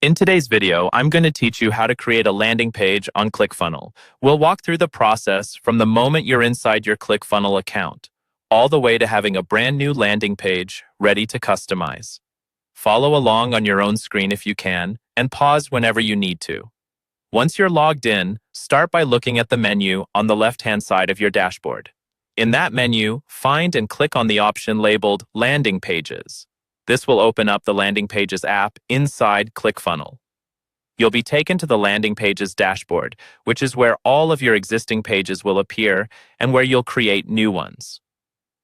In today's video, I'm going to teach you how to create a landing page on Clickfunnel. We'll walk through the process from the moment you're inside your Clickfunnel account, all the way to having a brand new landing page ready to customize. Follow along on your own screen if you can, and pause whenever you need to. Once you're logged in, start by looking at the menu on the left-hand side of your dashboard. In that menu, find and click on the option labeled Landing Pages. This will open up the Landing Pages app inside Clickfunnel. You'll be taken to the Landing Pages dashboard, which is where all of your existing pages will appear and where you'll create new ones.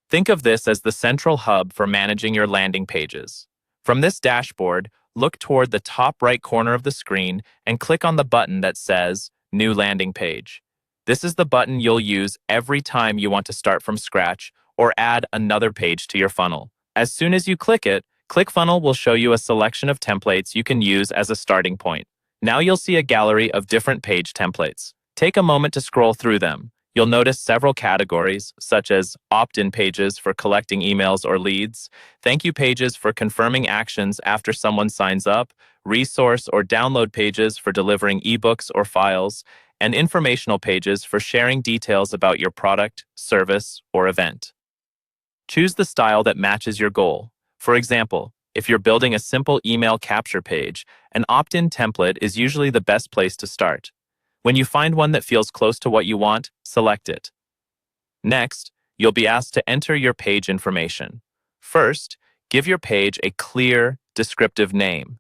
Think of this as the central hub for managing your landing pages. From this dashboard, look toward the top right corner of the screen and click on the button that says New Landing Page. This is the button you'll use every time you want to start from scratch or add another page to your funnel. As soon as you click it, Clickfunnel will show you a selection of templates you can use as a starting point. Now you'll see a gallery of different page templates. Take a moment to scroll through them. You'll notice several categories, such as opt-in pages for collecting emails or leads, thank you pages for confirming actions after someone signs up, resource or download pages for delivering ebooks or files, and informational pages for sharing details about your product, service, or event. Choose the style that matches your goal. For example, if you're building a simple email capture page, an opt-in template is usually the best place to start. When you find one that feels close to what you want, select it. Next, you'll be asked to enter your page information. First, give your page a clear, descriptive name.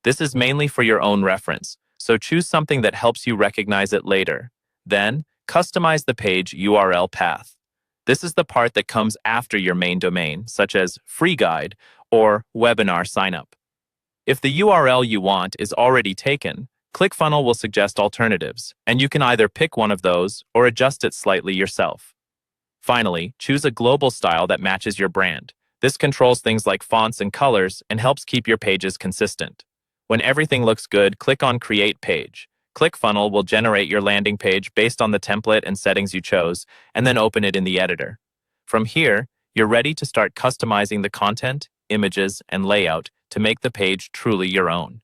This is mainly for your own reference, so choose something that helps you recognize it later. Then, customize the page URL path. This is the part that comes after your main domain, such as free guide or webinar signup. If the URL you want is already taken, Clickfunnel will suggest alternatives, and you can either pick one of those or adjust it slightly yourself. Finally, choose a global style that matches your brand. This controls things like fonts and colors and helps keep your pages consistent. When everything looks good, click on Create Page. Clickfunnel will generate your landing page based on the template and settings you chose, and then open it in the editor. From here, you're ready to start customizing the content, images, and layout to make the page truly your own.